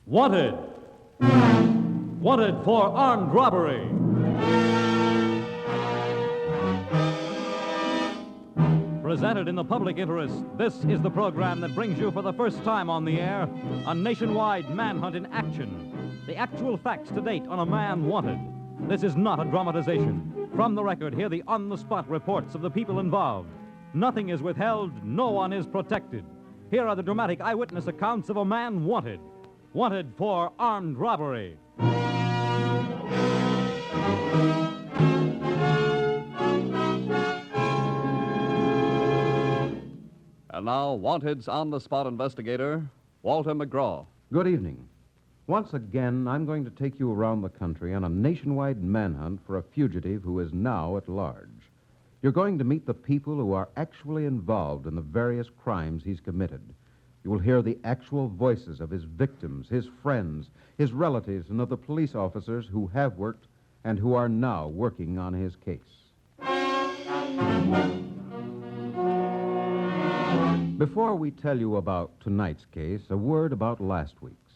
Wanted. Wanted for armed robbery. Presented in the public interest, this is the program that brings you for the first time on the air a nationwide manhunt in action. The actual facts to date on a man wanted. This is not a dramatization. From the record, hear the on-the-spot reports of the people involved. Nothing is withheld, no one is protected. Here are the dramatic eyewitness accounts of a man wanted. Wanted for armed robbery. And now, Wanted's on-the-spot investigator, Walter McGraw. Good evening. Once again, I'm going to take you around the country on a nationwide manhunt for a fugitive who is now at large. You're going to meet the people who are actually involved in the various crimes he's committed. You will hear the actual voices of his victims, his friends, his relatives, and of the police officers who have worked and who are now working on his case. Before we tell you about tonight's case, a word about last week's.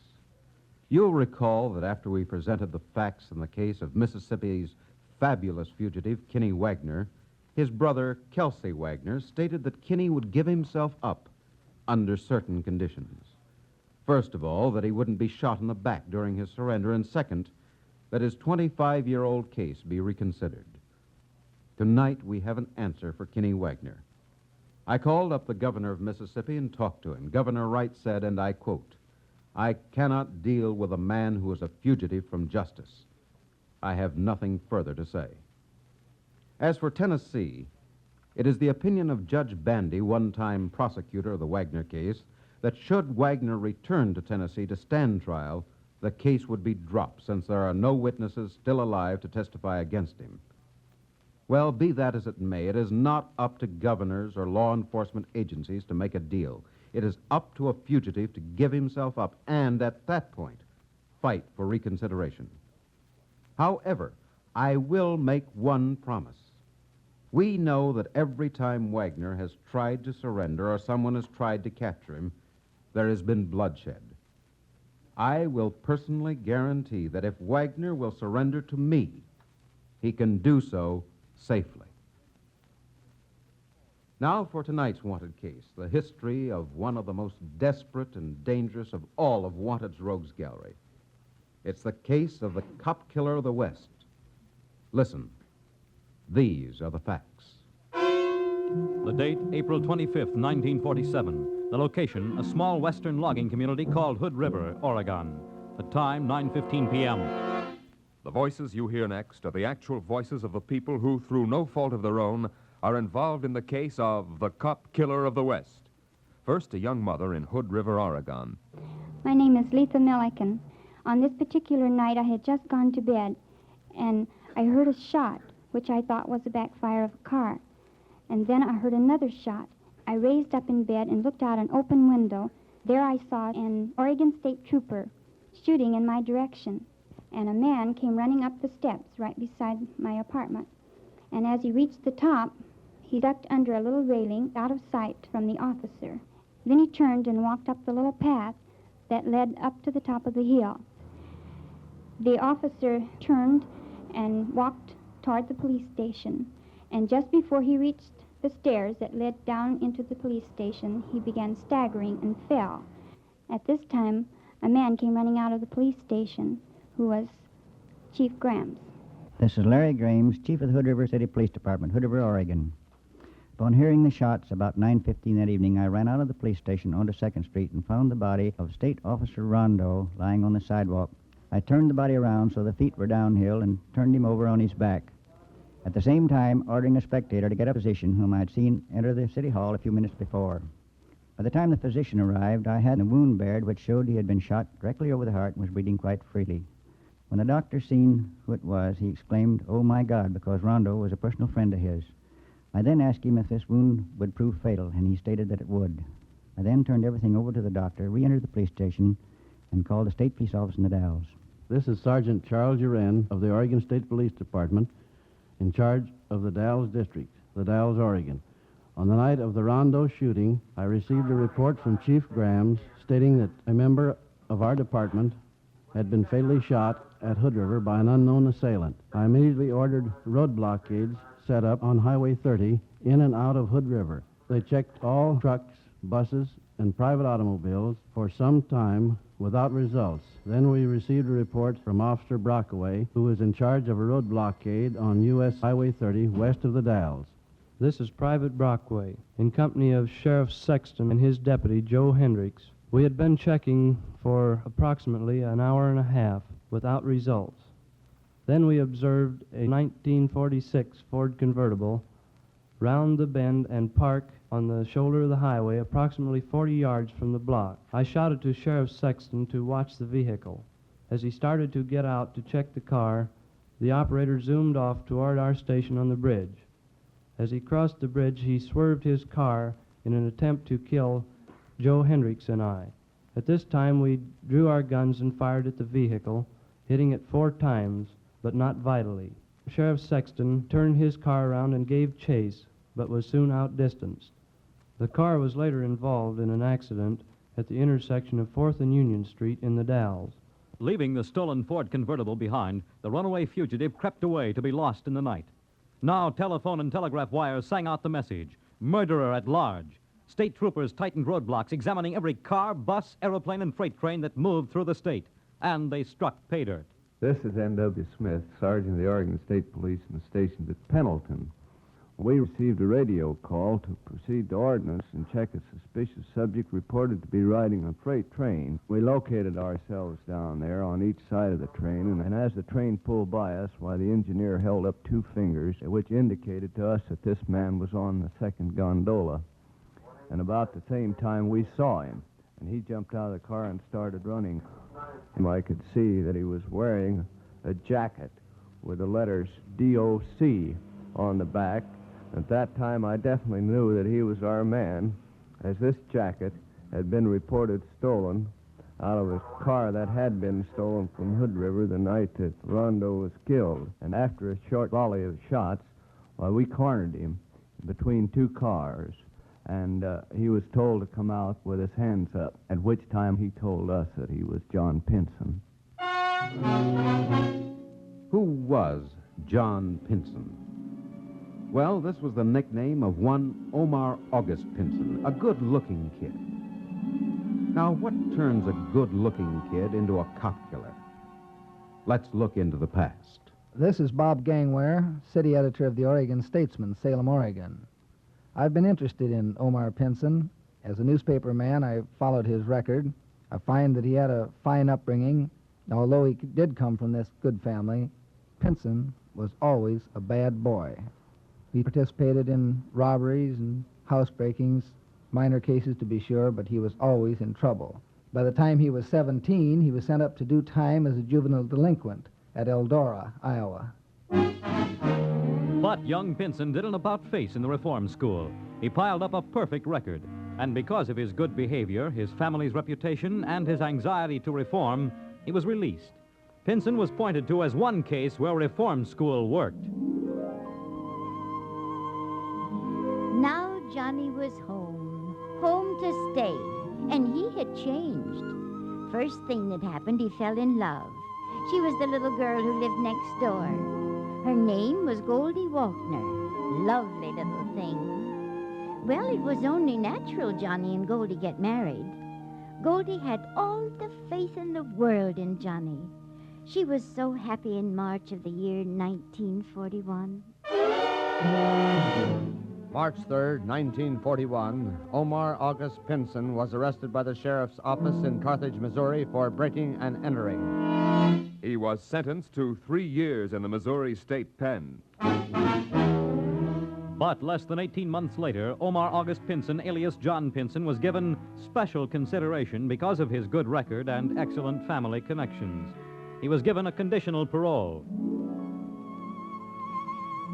You'll recall that after we presented the facts in the case of Mississippi's fabulous fugitive, Kinney Wagner, his brother, Kelsey Wagner, stated that Kinney would give himself up under certain conditions. First of all, that he wouldn't be shot in the back during his surrender, and second, that his 25-year-old case be reconsidered. Tonight, we have an answer for Kinney Wagner. I called up the governor of Mississippi and talked to him. Governor Wright said, and I quote, "I cannot deal with a man who is a fugitive from justice. I have nothing further to say." As for Tennessee, it is the opinion of Judge Bandy, one-time prosecutor of the Wagner case, that should Wagner return to Tennessee to stand trial, the case would be dropped since there are no witnesses still alive to testify against him. Well, be that as it may, it is not up to governors or law enforcement agencies to make a deal. It is up to a fugitive to give himself up and, at that point, fight for reconsideration. However, I will make one promise. We know that every time Wagner has tried to surrender or someone has tried to capture him, there has been bloodshed. I will personally guarantee that if Wagner will surrender to me, he can do so safely. Now for tonight's wanted case, the history of one of the most desperate and dangerous of all of Wanted's rogues gallery. It's the case of the cop killer of the West. Listen, these are the facts. The date, April 25th, 1947. The location, a small western logging community called Hood River, Oregon. The time, 9:15 p.m. The voices you hear next are the actual voices of the people who, through no fault of their own, are involved in the case of the cop killer of the West. First, a young mother in Hood River, Oregon. My name is Letha Milliken. On this particular night, I had just gone to bed, and I heard a shot, which I thought was the backfire of a car. And then I heard another shot. I raised up in bed and looked out an open window. There I saw an Oregon State Trooper shooting in my direction. And a man came running up the steps right beside my apartment. And as he reached the top, he ducked under a little railing out of sight from the officer. Then he turned and walked up the little path that led up to the top of the hill. The officer turned and walked toward the police station. And just before he reached the stairs that led down into the police station, he began staggering and fell. At this time, a man came running out of the police station, who was Chief Grams. This is Larry Grames, Chief of the Hood River City Police Department, Hood River, Oregon. Upon hearing the shots about 9:15 that evening, I ran out of the police station onto 2nd Street and found the body of State Officer Rondo lying on the sidewalk. I turned the body around so the feet were downhill and turned him over on his back. At the same time, ordering a spectator to get a physician whom I had seen enter the City Hall a few minutes before. By the time the physician arrived, I had a wound bared which showed he had been shot directly over the heart and was bleeding quite freely. When the doctor seen who it was, he exclaimed, "Oh, my God," because Rondo was a personal friend of his. I then asked him if this wound would prove fatal, and he stated that it would. I then turned everything over to the doctor, re-entered the police station, and called the state police office in the Dalles. This is Sergeant Charles Uren of the Oregon State Police Department, in charge of the Dalles District, the Dalles, Oregon. On the night of the Rondo shooting, I received a report from Chief Grams stating that a member of our department had been fatally shot at Hood River by an unknown assailant. I immediately ordered road blockades set up on Highway 30 in and out of Hood River. They checked all trucks, buses, and private automobiles for some time without results. Then we received a report from Officer Brockaway, who was in charge of a road blockade on U.S. Highway 30 west of the Dalles. This is Private Brockway, in company of Sheriff Sexton and his deputy, Joe Hendricks. We had been checking for approximately an hour and a half without results. Then we observed a 1946 Ford convertible round the bend and park on the shoulder of the highway approximately 40 yards from the block. I shouted to Sheriff Sexton to watch the vehicle. As he started to get out to check the car, the operator zoomed off toward our station on the bridge. As he crossed the bridge, he swerved his car in an attempt to kill Joe Hendricks and I. At this time, we drew our guns and fired at the vehicle, hitting it 4 times, but not vitally. Sheriff Sexton turned his car around and gave chase, but was soon outdistanced. The car was later involved in an accident at the intersection of 4th and Union Street in the Dalles. Leaving the stolen Ford convertible behind, the runaway fugitive crept away to be lost in the night. Now telephone and telegraph wires sang out the message: murderer at large. State troopers tightened roadblocks, examining every car, bus, aeroplane, and freight train that moved through the state. And they struck pay dirt. This is N.W. Smith, Sergeant of the Oregon State Police and stationed at Pendleton. We received a radio call to proceed to Ordnance and check a suspicious subject reported to be riding a freight train. We located ourselves down there on each side of the train, and as the train pulled by us, why, the engineer held up 2 fingers, which indicated to us that this man was on the second gondola. And about the same time, we saw him, and he jumped out of the car and started running. And I could see that he was wearing a jacket with the letters DOC on the back. At that time, I definitely knew that he was our man, as this jacket had been reported stolen out of a car that had been stolen from Hood River the night that Rondo was killed. And after a short volley of shots, well, we cornered him between 2 cars, and he was told to come out with his hands up, at which time he told us that he was John Pinson. Who was John Pinson? Well, this was the nickname of one Omar August Pinson, a good-looking kid. Now, what turns a good-looking kid into a cop killer? Let's look into the past. This is Bob Gangware, city editor of the Oregon Statesman, Salem, Oregon. I've been interested in Omar Pinson. As a newspaper man, I followed his record. I find that he had a fine upbringing. Although he did come from this good family, Pinson was always a bad boy. He participated in robberies and housebreakings, minor cases to be sure, but he was always in trouble. By the time he was 17, he was sent up to do time as a juvenile delinquent at Eldora, Iowa. But young Pinson did an about-face in the reform school. He piled up a perfect record. And because of his good behavior, his family's reputation, and his anxiety to reform, he was released. Pinson was pointed to as one case where reform school worked. Now Johnny was home to stay, and he had changed. First thing that happened, he fell in love. She was the little girl who lived next door. Her name was Goldie Walkner. Lovely little thing. Well, it was only natural Johnny and Goldie get married. Goldie had all the faith in the world in Johnny. She was so happy in March of the year 1941. March 3rd, 1941, Omar August Pinson was arrested by the sheriff's office in Carthage, Missouri for breaking and entering. He was sentenced to 3 years in the Missouri State Pen. But less than 18 months later, Omar August Pinson, alias John Pinson, was given special consideration because of his good record and excellent family connections. He was given a conditional parole.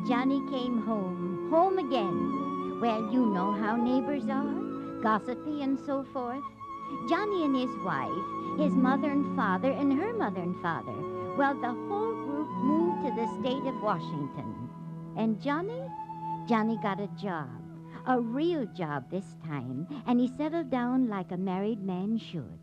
Johnny came home again. Well, you know how neighbors are, gossipy and so forth. Johnny and his wife, his mother and father, and her mother and father. Well, the whole group moved to the state of Washington. And Johnny got a job, a real job this time, and he settled down like a married man should.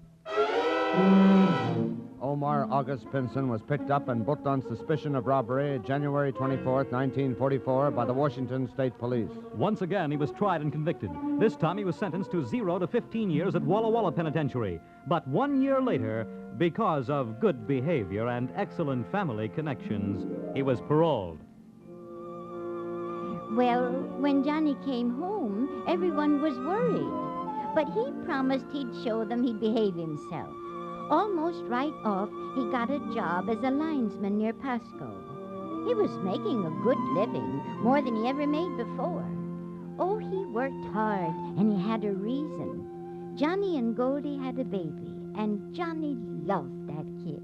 Omar August Pinson was picked up and booked on suspicion of robbery January 24th, 1944, by the Washington State Police. Once again, he was tried and convicted. This time, he was sentenced to 0 to 15 years at Walla Walla Penitentiary. But 1 year later, because of good behavior and excellent family connections, he was paroled. Well, when Johnny came home, everyone was worried. But he promised he'd show them he'd behave himself. Almost right off, he got a job as a linesman near Pasco. He was making a good living, more than he ever made before. Oh, he worked hard, and he had a reason. Johnny and Goldie had a baby, and Johnny loved that kid.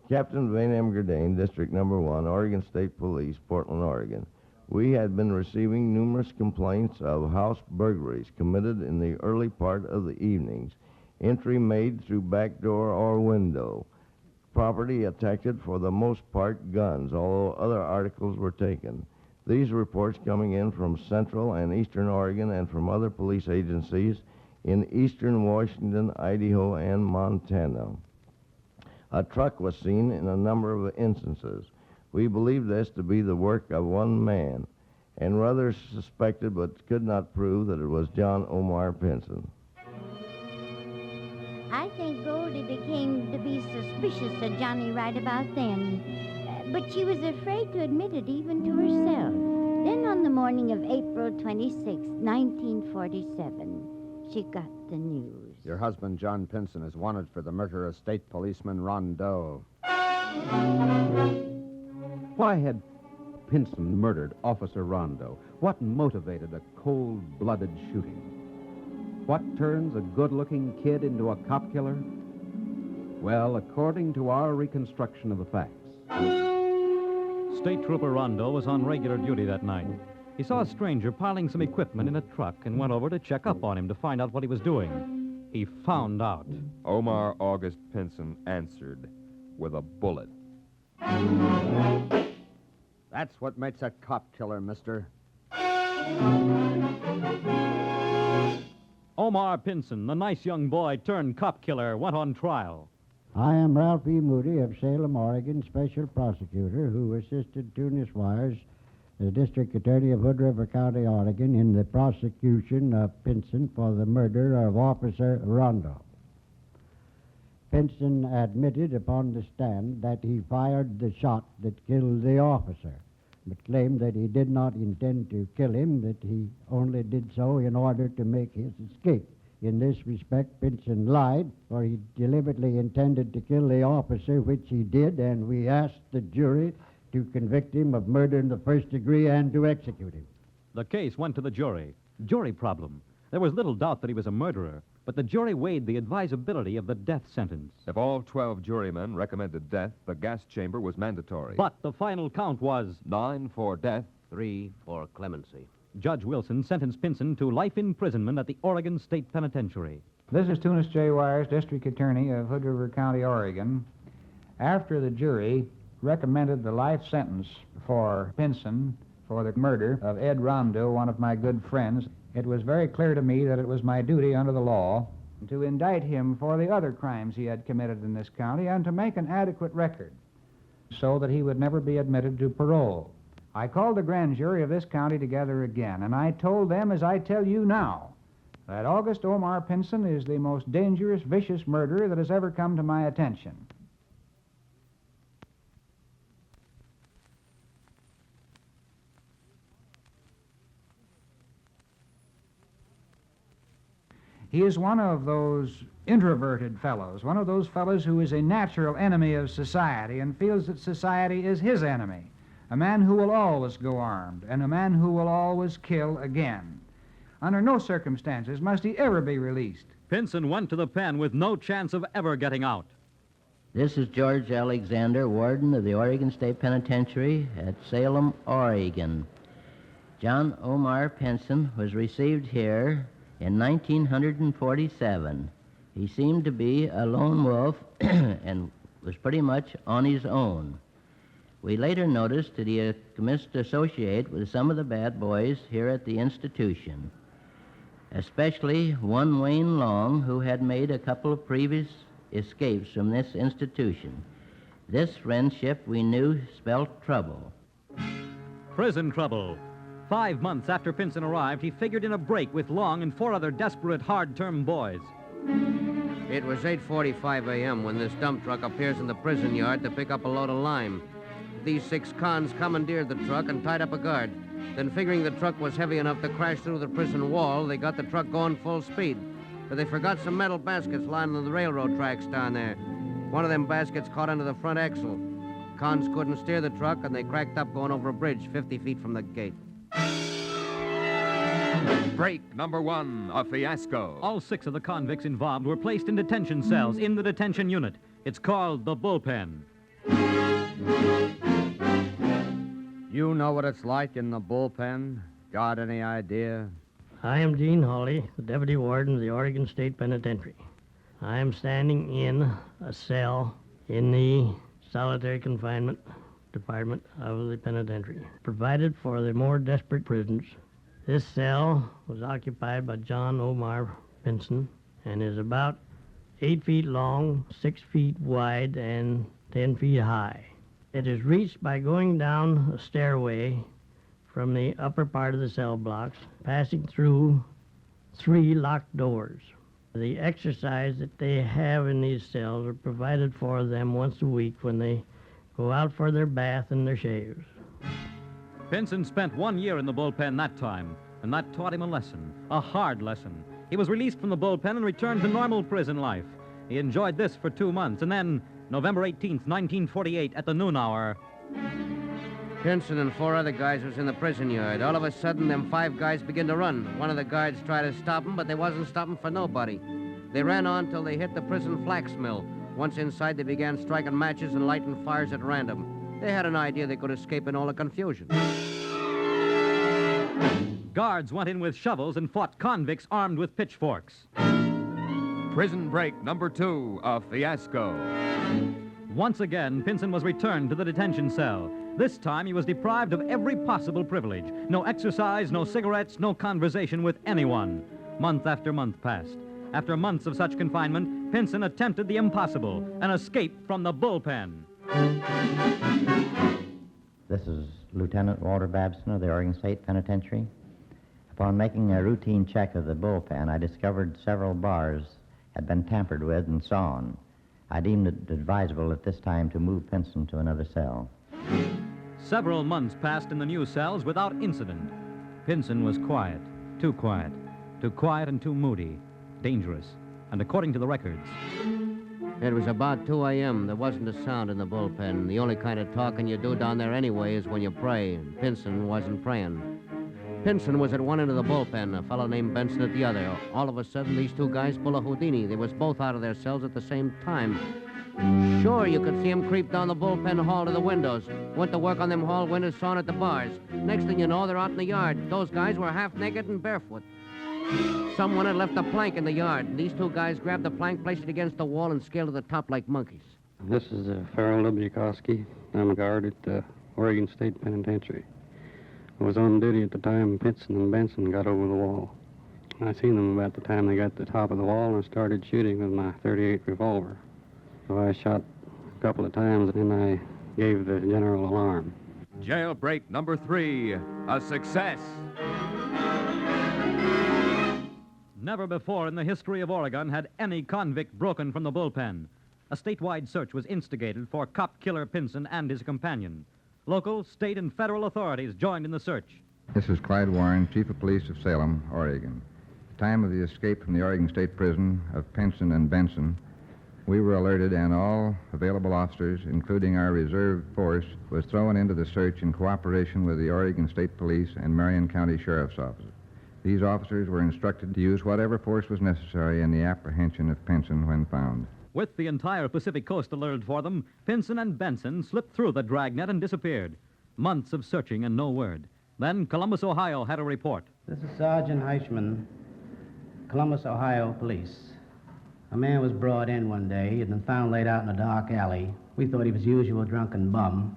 Captain Vane M. Gerdane, District Number 1, Oregon State Police, Portland, Oregon. We had been receiving numerous complaints of house burglaries committed in the early part of the evenings, entry made through back door or window, property attacked, for the most part guns, although other articles were taken. These reports coming in from Central and Eastern Oregon and from other police agencies in eastern Washington, Idaho, and Montana. A truck was seen in a number of instances. We believe this to be the work of one man, and rather suspected but could not prove that it was John Omar Pinson. I think Goldie became to be suspicious of Johnny right about then, but she was afraid to admit it even to herself. Then on the morning of April 26, 1947, she got the news. Your husband, John Pinson, is wanted for the murder of State Policeman Rondeau. Why had Pinson murdered Officer Rondeau? What motivated a cold-blooded shooting? What turns a good-looking kid into a cop killer? Well, according to our reconstruction of the facts. State Trooper Rondeau was on regular duty that night. He saw a stranger piling some equipment in a truck and went over to check up on him to find out what he was doing. He found out. Omar August Pinson answered with a bullet. That's what makes a cop killer, mister. Omar Pinson, the nice young boy turned cop killer, went on trial. I am Ralph E. Moody of Salem, Oregon, special prosecutor who assisted Tunis Wires, the district attorney of Hood River County, Oregon, in the prosecution of Pinson for the murder of Officer Rondeau. Pinson admitted upon the stand that he fired the shot that killed the officer, but claimed that he did not intend to kill him, that he only did so in order to make his escape. In this respect, Pinson lied, for he deliberately intended to kill the officer, which he did, and we asked the jury to convict him of murder in the first degree and to execute him. The case went to the jury. Jury problem. There was little doubt that he was a murderer, but the jury weighed the advisability of the death sentence. If all 12 jurymen recommended death, the gas chamber was mandatory. But the final count was 9 for death, 3 for clemency. Judge Wilson sentenced Pinson to life imprisonment at the Oregon State Penitentiary. This is Tunis J. Wires, District Attorney of Hood River County, Oregon. After the jury recommended the life sentence for Pinson for the murder of Ed Rondeau, one of my good friends, it was very clear to me that it was my duty under the law to indict him for the other crimes he had committed in this county and to make an adequate record so that he would never be admitted to parole. I called the grand jury of this county together again, and I told them, as I tell you now, that August Omar Pinson is the most dangerous, vicious murderer that has ever come to my attention. He is one of those introverted fellows, one of those fellows who is a natural enemy of society and feels that society is his enemy, a man who will always go armed, and a man who will always kill again. Under no circumstances must he ever be released. Pinson went to the pen with no chance of ever getting out. This is George Alexander, warden of the Oregon State Penitentiary at Salem, Oregon. John Omar Pinson was received here in 1947. He seemed to be a lone wolf and was pretty much on his own. We later noticed that he commenced to associate with some of the bad boys here at the institution. especially one Wayne Long, who had made a couple of previous escapes from this institution. This friendship we knew spelt trouble. Prison trouble. 5 months after Pinson arrived, he figured in a break with Long and 4 other desperate, hard-term boys. It was 8:45 a.m. when this dump truck appears in the prison yard to pick up a load of lime. These 6 cons commandeered the truck and tied up a guard. Then, figuring the truck was heavy enough to crash through the prison wall, they got the truck going full speed. But they forgot some metal baskets lying on the railroad tracks down there. One of them baskets caught under the front axle. Cons couldn't steer the truck, and they cracked up going over a bridge 50 feet from the gate. Break number 1, a fiasco. All 6 of the convicts involved were placed in detention cells in the detention unit. It's called the bullpen. You know what it's like in the bullpen? Got any idea? I am Gene Hawley, the Deputy Warden of the Oregon State Penitentiary. I am standing in a cell in the solitary confinement department of the penitentiary, provided for the more desperate prisoners. This cell was occupied by John Omar Pinson and is about 8 feet long, 6 feet wide, and 10 feet high. It is reached by going down a stairway from the upper part of the cell blocks, passing through 3 locked doors. The exercise that they have in these cells are provided for them once a week when they go out for their bath and their shaves. Pinson spent 1 year in the bullpen that time, and that taught him a lesson, a hard lesson. He was released from the bullpen and returned to normal prison life. He enjoyed this for 2 months, and then, November 18th, 1948, at the noon hour, Pinson and 4 other guys was in the prison yard. All of a sudden, them 5 guys begin to run. One of the guards tried to stop them, but they wasn't stopping for nobody. They ran on till they hit the prison flax mill. Once inside, they began striking matches and lighting fires at random. They had an idea they could escape in all the confusion. guards went in with shovels and fought convicts armed with pitchforks. Prison break number 2, a fiasco. Once again, Pinson was returned to the detention cell. This time he was deprived of every possible privilege. No exercise, no cigarettes, no conversation with anyone. Month after month passed. After months of such confinement, Pinson attempted the impossible, an escape from the bullpen. This is Lieutenant Walter Babson of the Oregon State Penitentiary. Upon making a routine check of the bullpen, I discovered several bars had been tampered with and sawn. I deemed it advisable at this time to move Pinson to another cell. Several months passed in the new cells without incident. Pinson was quiet too quiet and too moody, dangerous, and according to the records. It was about 2 a.m. There wasn't a sound in the bullpen. The only kind of talking you do down there anyway is when you pray, and Pinson wasn't praying. Pinson was at one end of the bullpen, a fellow named Benson at the other. All of a sudden, these two guys pull a Houdini. They was both out of their cells at the same time. Sure, you could see them creep down the bullpen hall to the windows. Went to work on them hall windows, sawing at the bars. Next thing you know, they're out in the yard. Those guys were half naked and barefoot. Someone had left a plank in the yard, and these two guys grabbed the plank, placed it against the wall, and scaled to the top like monkeys. This is Farrell Lubnikowski. I'm a guard at the Oregon State Penitentiary. I was on duty at the time Pinson and Benson got over the wall. I seen them about the time they got to the top of the wall, and I started shooting with my .38 revolver. So I shot a couple of times, and then I gave the general alarm. Jailbreak number 3, a success. Never before in the history of Oregon had any convict broken from the bullpen. A statewide search was instigated for cop killer Pinson and his companion. Local, state, and federal authorities joined in the search. This is Clyde Warren, Chief of Police of Salem, Oregon. At the time of the escape from the Oregon State Prison of Pinson and Benson, we were alerted, and all available officers, including our reserve force, was thrown into the search in cooperation with the Oregon State Police and Marion County Sheriff's Office. These officers were instructed to use whatever force was necessary in the apprehension of Pinson when found. With the entire Pacific Coast alerted for them, Pinson and Benson slipped through the dragnet and disappeared. Months of searching and no word. Then Columbus, Ohio had a report. This is Sergeant Heichman, Columbus, Ohio Police. A man was brought in one day. He had been found laid out in a dark alley. We thought he was the usual drunken bum.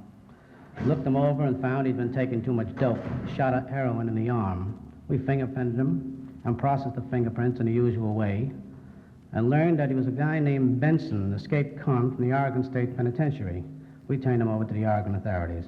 Looked him over and found he'd been taking too much dope. Shot of heroin in the arm. We fingerprinted him. and processed the fingerprints in the usual way, and learned that he was a guy named Benson, escaped con from the Oregon State Penitentiary. We turned him over to the Oregon authorities.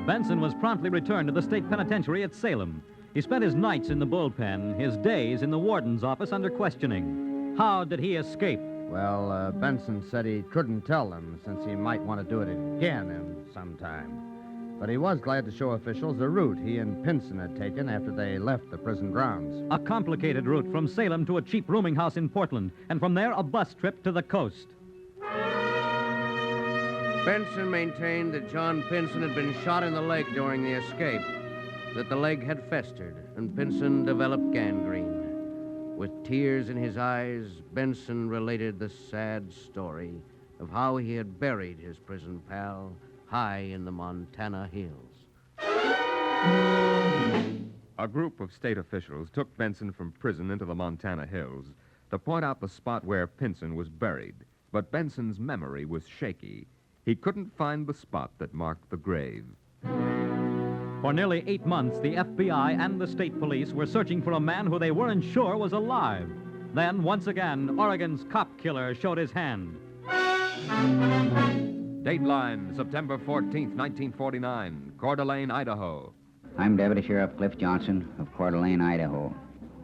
Benson was promptly returned to the state penitentiary at Salem. He spent his nights in the bullpen, his days in the warden's office under questioning. How did he escape? Well, Benson said he couldn't tell them since he might want to do it again in some time. But he was glad to show officials the route he and Pinson had taken after they left the prison grounds. A complicated route from Salem to a cheap rooming house in Portland, and from there a bus trip to the coast. Benson maintained that John Pinson had been shot in the leg during the escape, that the leg had festered, and Pinson developed gangrene. With tears in his eyes, Benson related the sad story of how he had buried his prison pal high in the Montana hills. A group of state officials took Benson from prison into the Montana hills to point out the spot where Pinson was buried. But Benson's memory was shaky. He couldn't find the spot that marked the grave. For nearly 8 months, the FBI and the state police were searching for a man who they weren't sure was alive. Then, once again, Oregon's cop killer showed his hand. Dateline, September 14th, 1949, Coeur d'Alene, Idaho. I'm Deputy Sheriff Cliff Johnson of Coeur d'Alene, Idaho.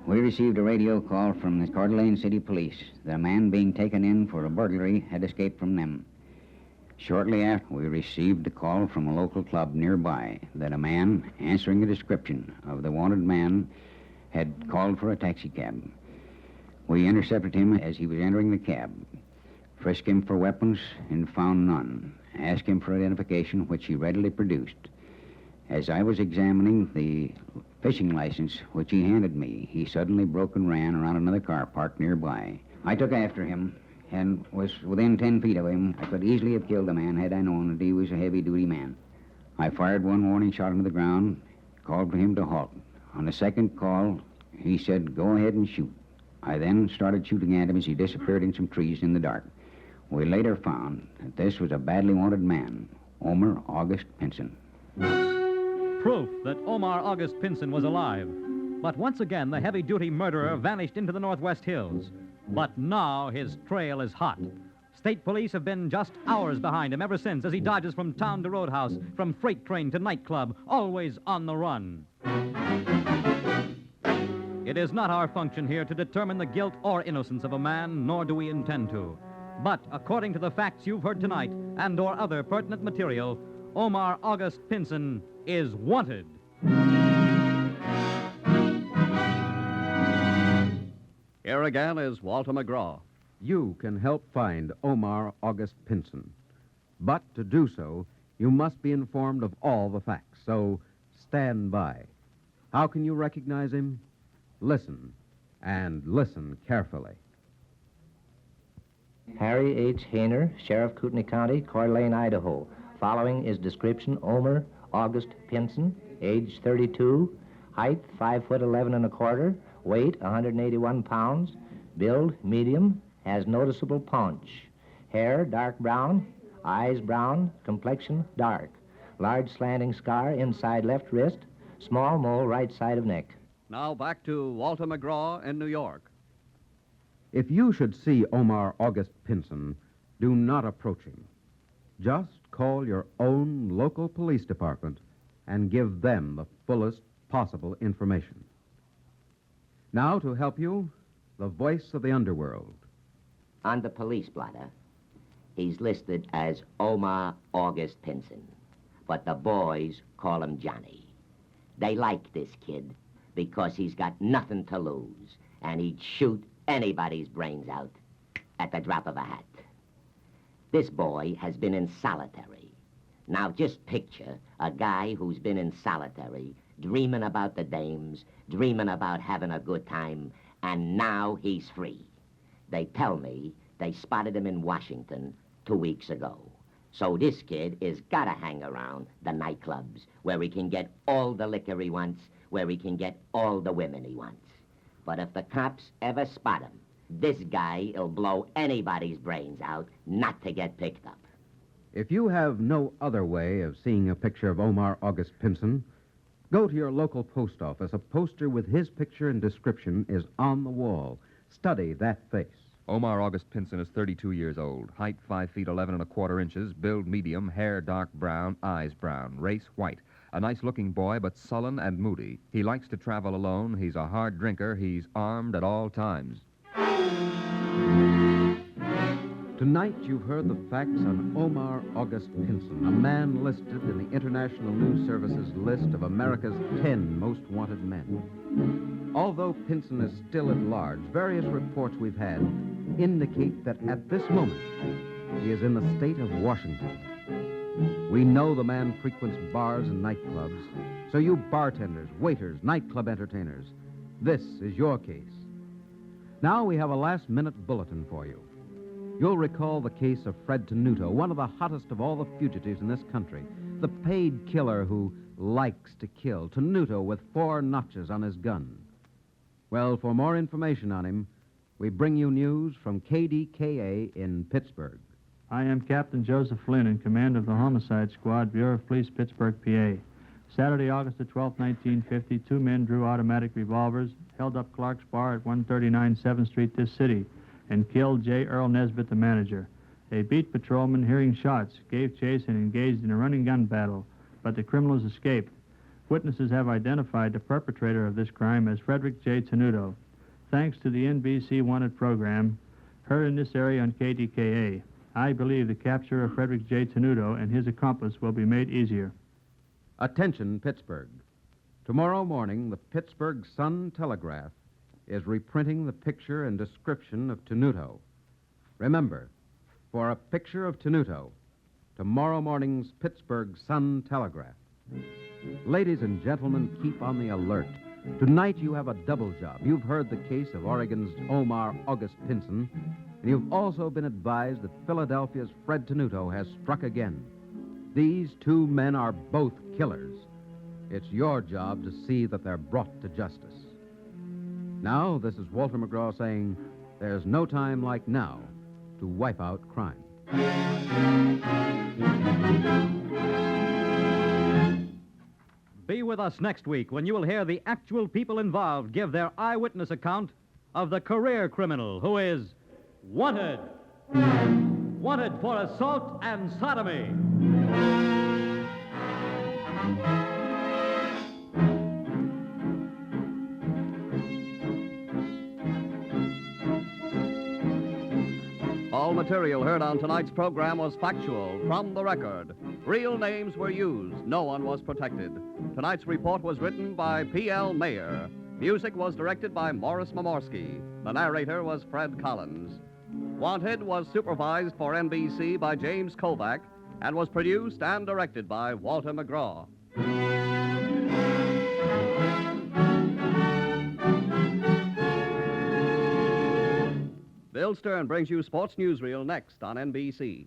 We received a radio call from the Coeur d'Alene City Police that a man being taken in for a burglary had escaped from them. Shortly after, we received a call from a local club nearby that a man answering the description of the wanted man had called for a taxicab. We intercepted him as he was entering the cab, frisked him for weapons and found none, asked him for identification, which he readily produced. As I was examining the fishing license which he handed me, he suddenly broke and ran around another car parked nearby. I took after him and was within 10 feet of him. I could easily have killed the man had I known that he was a heavy-duty man. I fired one warning shot into the ground, called for him to halt. On the second call, he said, "Go ahead and shoot." I then started shooting at him as he disappeared in some trees in the dark. We later found that this was a badly wanted man, Omar August Pinson. Proof that Omar August Pinson was alive. But once again, the heavy-duty murderer vanished into the Northwest Hills. But now his trail is hot. State police have been just hours behind him ever since as he dodges from town to roadhouse, from freight train to nightclub, always on the run. It is not our function here to determine the guilt or innocence of a man, nor do we intend to. But according to the facts you've heard tonight and or other pertinent material, Omar August Pinson is wanted. Here again is Walter McGraw. You can help find Omar August Pinson. But to do so, you must be informed of all the facts, so stand by. How can you recognize him? Listen, and listen carefully. Harry H. Hayner, Sheriff, Kootenai County, Coeur d'Alene, Idaho. Following is description: Omar August Pinson, age 32, height 5'11" and a quarter, weight 181 pounds, build medium, has noticeable paunch, hair dark brown, eyes brown, complexion dark, large slanting scar inside left wrist, small mole right side of neck. Now back to Walter McGraw in New York. If you should see Omar August Pinson, do not approach him. Just call your own local police department and give them the fullest possible information. Now, to help you, the voice of the underworld. On the police blotter, he's listed as Omar August Pinson, but the boys call him Johnny. They like this kid because he's got nothing to lose, and he'd shoot anybody's brains out at the drop of a hat. This boy has been in solitary. Now just picture a guy who's been in solitary, dreaming about the dames, dreaming about having a good time, and now he's free. They tell me they spotted him in Washington 2 weeks ago. So this kid is gotta hang around the nightclubs where he can get all the liquor he wants, where he can get all the women he wants. But if the cops ever spot him, this guy'll blow anybody's brains out not to get picked up. If you have no other way of seeing a picture of Omar August Pinson, Go to your local post office. A poster with his picture and description is on the wall. Study that face. Omar August Pinson is 32 years old. Height 5 feet 11 1/4 inches. Build medium. Hair dark brown. Eyes brown. Race white. A nice-looking boy, but sullen and moody. He likes to travel alone. He's a hard drinker. He's armed at all times. Tonight, you've heard the facts on Omar August Pinson, a man listed in the International News Service's list of America's 10 most wanted men. Although Pinson is still at large, various reports we've had indicate that at this moment, he is in the state of Washington. We know the man frequents bars and nightclubs, so you bartenders, waiters, nightclub entertainers, this is your case. Now we have a last-minute bulletin for you. You'll recall the case of Fred Tenuto, one of the hottest of all the fugitives in this country, the paid killer who likes to kill, Tenuto with 4 notches on his gun. Well, for more information on him, we bring you news from KDKA in Pittsburgh. I am Captain Joseph Flynn, in command of the Homicide Squad, Bureau of Police, Pittsburgh, PA. Saturday, August the 12th, 1950, 2 men drew automatic revolvers, held up Clark's Bar at 139 7th Street, this city, and killed J. Earl Nesbitt, the manager. A beat patrolman, hearing shots, gave chase and engaged in a running gun battle, but the criminals escaped. Witnesses have identified the perpetrator of this crime as Frederick J. Tenuto. Thanks to the NBC Wanted program, heard in this area on KDKA, I believe the capture of Frederick J. Tenuto and his accomplice will be made easier. Attention, Pittsburgh. Tomorrow morning, the Pittsburgh Sun-Telegraph is reprinting the picture and description of Tenuto. Remember, for a picture of Tenuto, tomorrow morning's Pittsburgh Sun-Telegraph. Ladies and gentlemen, keep on the alert. Tonight you have a double job. You've heard the case of Oregon's Omar August Pinson, and you've also been advised that Philadelphia's Fred Tenuto has struck again. These 2 men are both killers. It's your job to see that they're brought to justice. Now, this is Walter McGraw saying, there's no time like now to wipe out crime. Be with us next week when you will hear the actual people involved give their eyewitness account of the career criminal who is wanted. Wanted for assault and sodomy. All material heard on tonight's program was factual, from the record. Real names were used. No one was protected. Tonight's report was written by P.L. Mayer. Music was directed by Morris Momorsky. The narrator was Fred Collins. Wanted was supervised for NBC by James Kovac and was produced and directed by Walter McGraw. Bill Stern brings you Sports Newsreel next on NBC.